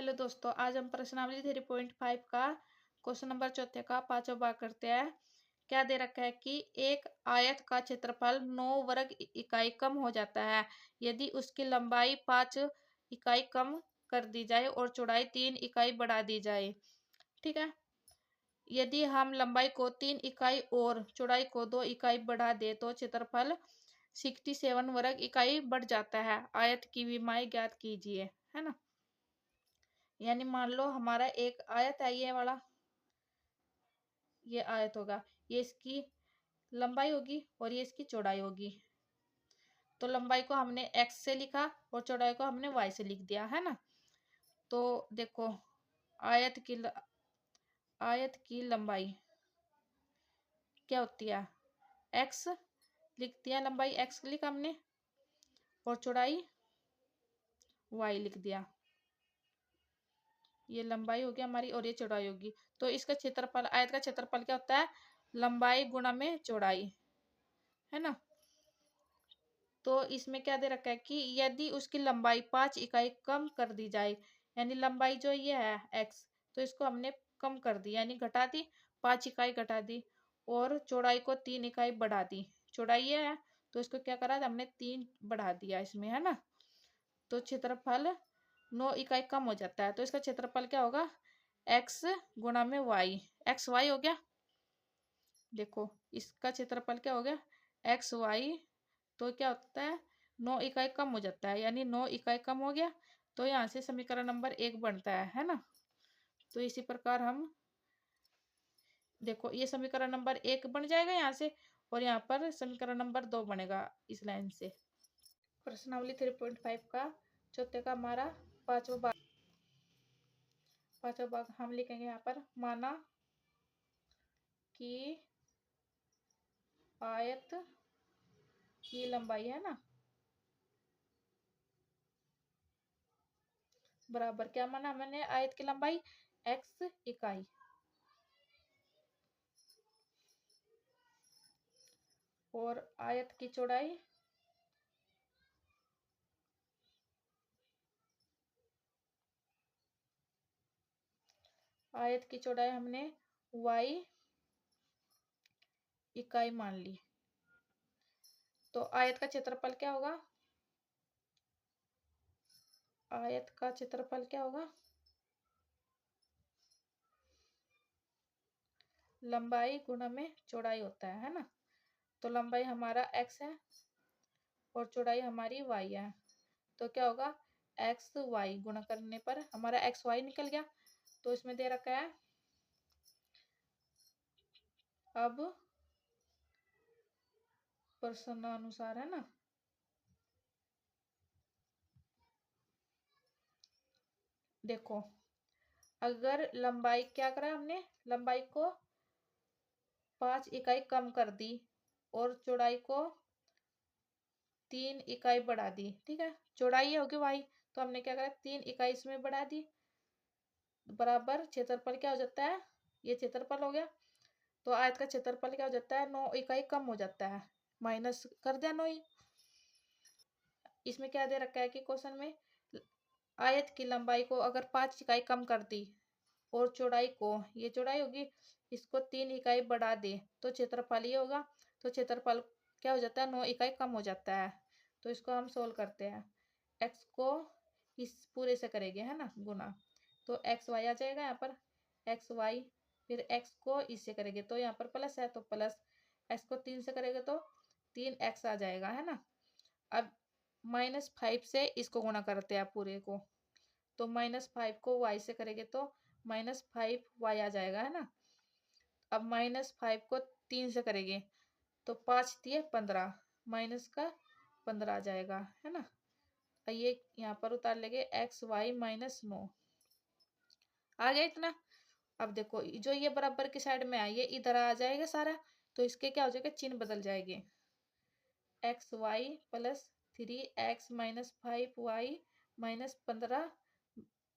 Hello दोस्तों, आज हम प्रश्नावली 3.5 का क्वेश्चन नंबर चौथे का पांचवा भाग करते हैं। क्या दे रखा है कि एक आयत का क्षेत्रफल 9 वर्ग इकाई कम हो जाता है यदि उसकी लंबाई 5 इकाई कम कर दी जाए और चौड़ाई 3 इकाई बढ़ा दी जाए। ठीक है। यदि हम लंबाई को 3 इकाई और चौड़ाई को 2 इकाई बढ़ा दे तो क्षेत्रफल 67 वर्ग इकाई बढ़ जाता है। आयत की विमाएं ज्ञात कीजिए, है ना। यानी मान लो हमारा एक आयत है, ये वाला, ये आयत होगा, ये इसकी लंबाई होगी और ये इसकी चौड़ाई होगी। तो लंबाई को हमने x से लिखा और चौड़ाई को हमने y से लिख दिया, है ना। तो देखो, आयत की आयत की लंबाई क्या होती है, x लिख दिया, लंबाई x लिखा हमने और चौड़ाई y लिख दिया। ये लंबाई होगी हमारी और ये चौड़ाई होगी। तो इसका क्षेत्रफल, आयत का क्षेत्रफल क्या होता है, लंबाई गुणा में चौड़ाई, है ना। तो इसमें क्या दे रखा है कि यदि उसकी लंबाई 5 इकाई कम कर दी जाए, यानी लंबाई जो ये है x, तो इसको हमने कम कर दी यानी घटा दी, 5 इकाई घटा दी और चौड़ाई को 3 इकाई बढ़ा दी। चौड़ाई ये है तो इसको क्या करा, हमने 3 बढ़ा दिया इसमें, है ना। तो क्षेत्रफल 9 इकाई कम हो जाता है। तो इसका क्षेत्रफल क्या होगा, x गुणा में y, एक्स वाई हो गया। देखो इसका क्षेत्रफल क्या हो गया, एक्स वाई। तो क्या होता है, 9 इकाई कम हो जाता है, यानी 9 इकाई कम हो गया। तो यहाँ से समीकरण नंबर 1 बनता है ना। तो इसी प्रकार हम देखो, ये समीकरण नंबर 1 बन जाएगा यहाँ से और यहाँ पर समीकरण नंबर 2 बनेगा इस लाइन से। प्रश्नावली 3.5 का चौथे का हमारा पांचवा भाग हम लिखेंगे यहाँ पर। माना कि आयत की लंबाई, है ना, बराबर, क्या माना मैंने, आयत की लंबाई x इकाई और आयत की चौड़ाई हमने y इकाई मान ली। तो आयत का क्षेत्रफल क्या होगा, आयत का क्षेत्रफल क्या होगा, लंबाई गुणा में चौड़ाई होता है ना। तो लंबाई हमारा x है और चौड़ाई हमारी y है। तो क्या होगा, एक्स वाई गुणा करने पर हमारा एक्स वाई निकल गया। तो इसमें दे रखा है, अब प्रश्नानुसार, है ना, देखो अगर लंबाई क्या करा हमने, लंबाई को 5 इकाई कम कर दी और चौड़ाई को 3 इकाई बढ़ा दी। ठीक है, चौड़ाई ये होगी y, तो हमने क्या करा, 3 इकाई इसमें बढ़ा दी, बराबर क्षेत्रफल क्या हो जाता है, ये क्षेत्रफल हो गया। तो आयत का क्षेत्रफल क्या हो जाता है, 9 इकाई कम हो जाता है, माइनस कर दिया 9। इसमें क्या दे रखा है कि क्वेश्चन में, आयत की लंबाई को अगर 5 इकाई कम कर दी और चौड़ाई को, ये चौड़ाई होगी, इसको 3 इकाई बढ़ा दे तो क्षेत्रफल ये होगा। तो क्षेत्रफल क्या हो जाता है, 9 इकाई कम हो जाता है। तो इसको हम सोल्व करते हैं, x को इस पूरे से करेंगे, है ना, गुना। तो एक्स वाई आ जाएगा यहाँ पर, एक्स वाई, फिर x को इससे करेंगे तो यहाँ पर प्लस है तो प्लस, x को 3 से करेंगे तो 3x आ जाएगा, है ना। अब -5 से इसको गुणा करते हैं पूरे को, तो -5 को y से करेंगे तो -5y आ जाएगा, है ना। अब -5 को 3 से करेंगे तो 5 दिए 15, माइनस का 15 आ जाएगा, है ना। ये यहाँ पर उतार लेंगे, एक्स वाई -9 आ गया इतना। अब देखो जो ये बराबर की साइड में है ये इधर आ जाएगा सारा, तो इसके क्या हो जाएगा, चिन्ह बदल जाएंगे, एक्स वाई +3x -5y -15।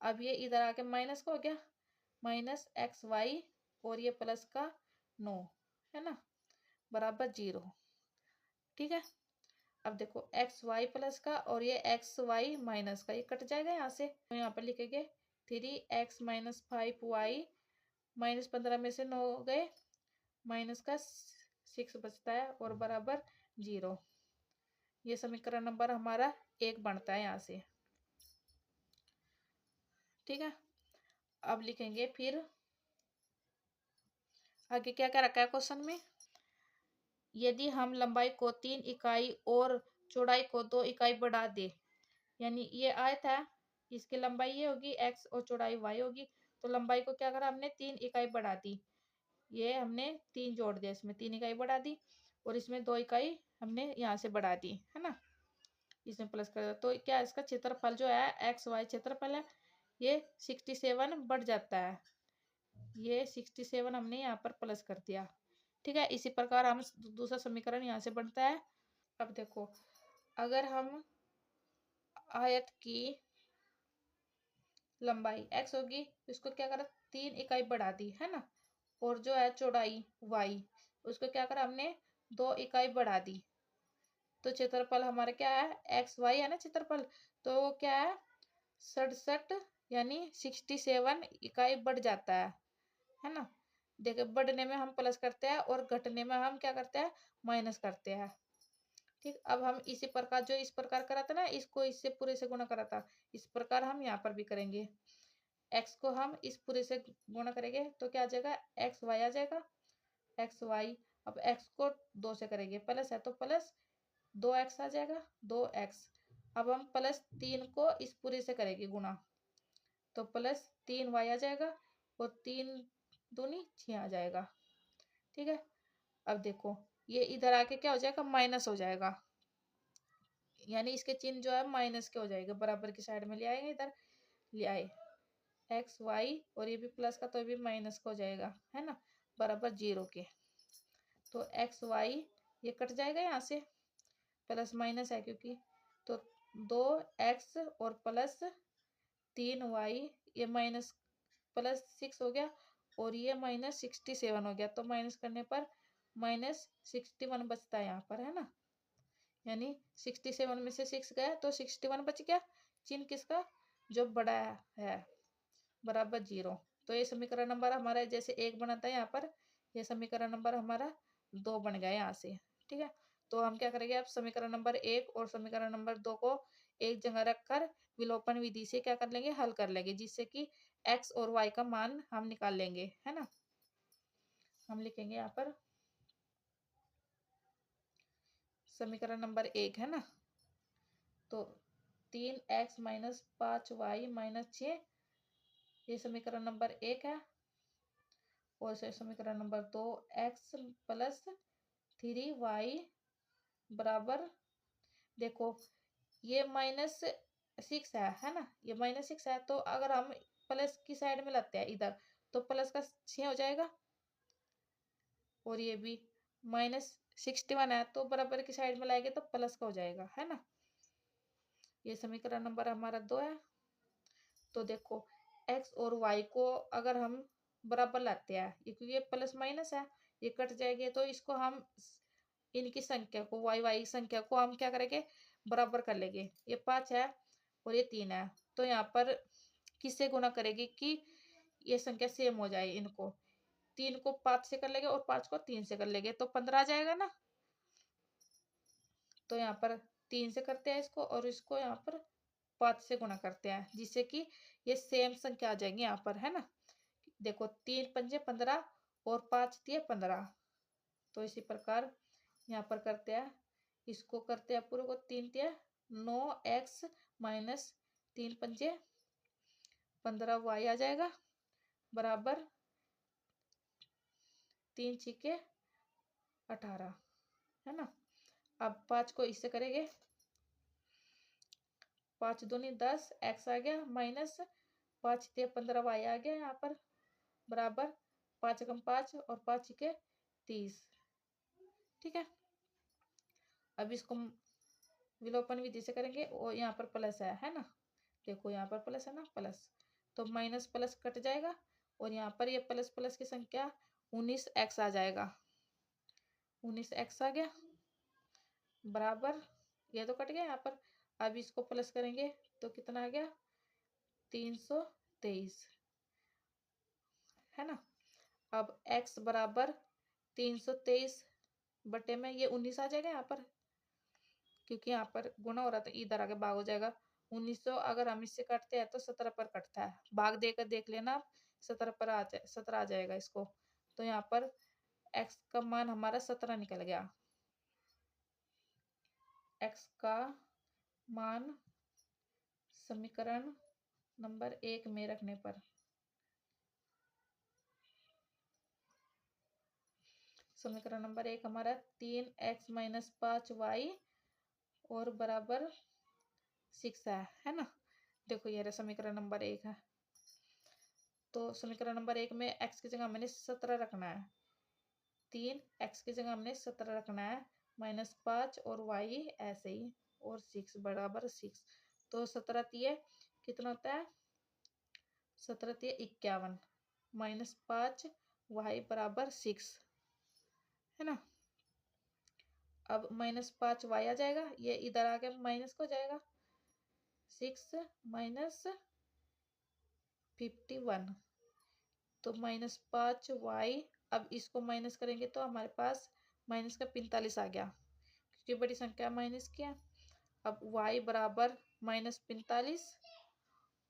अब ये इधर आके माइनस का हो गया, -xy और ये प्लस का 9, है ना, बराबर 0। ठीक है। अब देखो एक्स वाई प्लस का और ये एक्स वाई माइनस का, ये कट जाएगा यहाँ से, तो यहाँ पर लिखेंगे 3x-5y -15 में से 9 गए, माइनस का 6 बचता है और बराबर 0। ये समीकरण नंबर हमारा 1 बनता है यहाँ से। ठीक है, अब लिखेंगे फिर आगे क्या क्या रखा है क्वेश्चन में। यदि हम लंबाई को 3 इकाई और चौड़ाई को 2 इकाई बढ़ा दे, यानी ये आयत है, इसकी लंबाई ये होगी x और चौड़ाई y होगी, तो लंबाई को क्या करा हमने 3 इकाई बढ़ा दी, ये हमने 3 जोड़ दिया, इसमें 3 इकाई बढ़ा दी और इसमें 2 इकाई हमने यहाँ से बढ़ा दी, है ना, इसमें प्लस कर दिया। तो क्या इसका क्षेत्रफल जो है एक्स वाई क्षेत्रफल है, ये 67 बढ़ जाता है, ये 67 हमने यहाँ पर प्लस कर दिया। ठीक है, इसी प्रकार हम दूसरा समीकरण यहाँ से बनता है। अब देखो, अगर हम आयत की लंबाई x होगी, इसको क्या करा 3 इकाई बढ़ा दी, है ना, और जो है चौड़ाई y, उसको क्या करा हमने 2 इकाई बढ़ा दी, तो क्षेत्रफल हमारा क्या है एक्स वाई है ना क्षेत्रफल, तो क्या है 67 यानी 67 इकाई बढ़ जाता है ना। देखो, बढ़ने में हम प्लस करते हैं और घटने में हम क्या करते हैं माइनस करते हैं। ठीक, अब हम इसी प्रकार जो इस प्रकार करा था ना, इसको इससे पूरे से गुणा करा था, इस प्रकार हम यहाँ पर भी करेंगे। x को हम इस पूरे से गुणा करेंगे तो क्या आ जाएगा एक्स वाई आ जाएगा, एक्स वाई। अब x को 2 से करेंगे, प्लस है तो प्लस 2x आ जाएगा, 2x। अब हम +3 को इस पूरे से करेंगे गुणा, तो +3y आ जाएगा और 3 दूनी 6 आ जाएगा। ठीक है, अब देखो ये इधर आके क्या हो जाएगा माइनस हो जाएगा, यानी इसके चिन्ह जो है माइनस के हो जाएगा, बराबर की साइड में ले आएंगे, इधर ले आए एक्स वाई और ये भी प्लस का तो ये भी माइनस का हो जाएगा, है ना, बराबर 0 के। तो एक्स वाई ये कट जाएगा यहाँ से, प्लस माइनस है क्योंकि, तो 2x और +3y, ये माइनस +6 हो गया और ये -67 हो गया, तो माइनस करने पर -61 बचता है यहाँ पर, है ना, यानी 67 में से 6 गया तो 61 बच गया, चिन्ह किसका जो बड़ा है बराबर 0। तो ये समीकरण नंबर हमारा जैसे 1 बनाता है यहाँ पर, ये समीकरण नंबर हमारा 2 बन गया यहाँ से। ठीक है, तो हम क्या करेंगे अब समीकरण नंबर 1 और समीकरण नंबर 2 को एक जगह रखकर विलोपन विधि से क्या कर लेंगे हल कर लेंगे, जिससे कि x और y का मान हम निकाल लेंगे, है ना। हम लिखेंगे यहाँ पर समीकरण नंबर 1 है ना, तो 3x - 5y - 6, ये समीकरण नंबर 1 है, और समीकरण नंबर 2 x + 3y बराबर, देखो ये -6 है ना, ये -6 है, तो अगर हम प्लस की साइड में लाते हैं इधर, तो प्लस का 6 हो जाएगा, और ये भी -61 है, तो बराबर की साइड में लाएंगे तो प्लस का हो जाएगा, है ना। ये समीकरण नंबर हमारा 2 है। तो देखो x और y को अगर हम बराबर लाते हैं, ये क्योंकि ये प्लस माइनस है, ये कट जाएंगे, तो इसको हम इनकी संख्या को y संख्या को हम क्या करेंगे बराबर कर लेंगे, ये 5 है और ये 3 है, तो यहाँ पर किससे गुना करेगी कि ये संख्या सेम हो जाए, इनको 3 को 5 से कर लेंगे और 5 को 3 से कर लेंगे, तो 15 आ जाएगा ना। तो यहाँ पर 3 से करते हैं इसको और इसको यहाँ पर 5 से गुणा करते हैं, जिससे कि ये सेम संख्या आ जाएंगी यहाँ पर, है ना। देखो 3 पंजे 15 और 5 दिए 15, तो इसी प्रकार यहाँ पर करते हैं, इसको करते हैं पूरे को 3 दिए 9x - 3 पंजे 15y आ जाएगा, बराबर 3 छिके 18, है ना। अब 5 को इससे करेंगे, 5 दूनी 10, x आ गया माइनस 5 ते 15y आ गया यहाँ पर, बराबर 5 कम 5 और 5 के 30। ठीक है, अब इसको विलोपन विधि से करेंगे और यहाँ पर प्लस है ना, देखो यहाँ पर प्लस है ना, प्लस तो माइनस प्लस कट जाएगा और यहाँ पर ये प्लस प्लस की संख्या 19x आ जाएगा, 19x आ गया, बराबर ये तो कट गया यहाँ पर। अब इसको प्लस करेंगे तो कितना आ गया 330, 23 है ना। अब x बराबर 323 बटे में ये 19 आ जाएगा यहाँ पर, क्योंकि यहाँ पर गुना हो रहा था, इधर आगे भाग हो जाएगा। 1900 अगर हम इससे काटते हैं तो 17 पर कटता है, भाग देकर देख लेना आप, 17 पर आ जाए, 17 आ जाएगा इसको। तो यहाँ पर x का मान हमारा 17 निकल गया। x का मान समीकरण नंबर 1 में रखने पर समीकरण नंबर 1 हमारा 3x माइनस 5y और बराबर 6 है ना। देखो ये समीकरण नंबर 1 है। तो समीकरण नंबर 1 में x की जगह हमने 17 रखना है, 3x की जगह हमने 17 रखना है, माइनस 5 और y ऐसे ही, और 6 बराबर 6। तो 17 तिये कितना होता है, 17 तिये 51, माइनस 5 y बराबर 6 है ना। अब माइनस 5 y आ जाएगा, ये इधर आके माइनस को जाएगा, 6 माइनस 51, तो माइनस 5 y। अब इसको माइनस करेंगे तो हमारे पास माइनस का 45 आ गया, क्योंकि बड़ी संख्या माइनस किया। अब y बराबर माइनस 45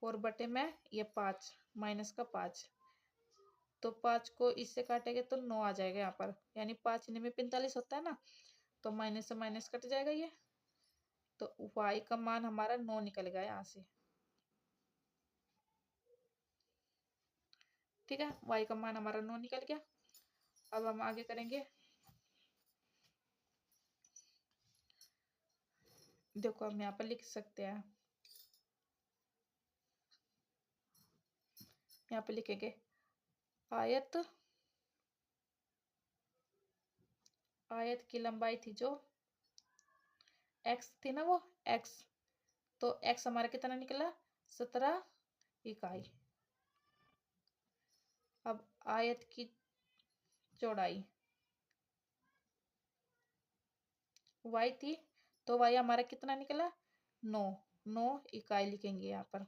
और बटे में ये 5 माइनस का 5, तो 5 को इससे काटेंगे तो 9 आ जाएगा यहाँ पर, यानी 5 में 45 होता है ना, तो माइनस से माइनस कट जाएगा ये, तो y का मान हमारा 9 निकल गया यहाँ से। ठीक है, y का मान हमारा 9 निकल गया। अब हम आगे करेंगे, देखो हम यहाँ पर लिख सकते हैं, यहाँ पे लिखेंगे आयत, आयत की लंबाई थी जो x थी ना, वो x, तो x हमारा कितना निकला, 17 इकाई। अब आयत की चौड़ाई y थी, तो y हमारा कितना निकला, 9 इकाई लिखेंगे यहाँ पर।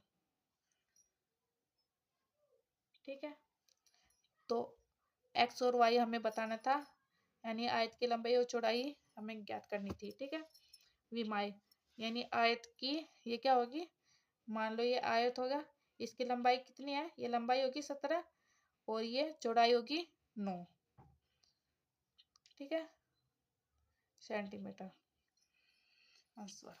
ठीक है, तो x और y हमें बताना था, यानी आयत की लंबाई और चौड़ाई हमें ज्ञात करनी थी। ठीक है, विमाई यानी आयत की ये क्या होगी, मान लो ये आयत होगा, इसकी लंबाई कितनी है, ये लंबाई होगी 17 और ये चौड़ाई होगी 9। ठीक है, सेंटीमीटर आंसर।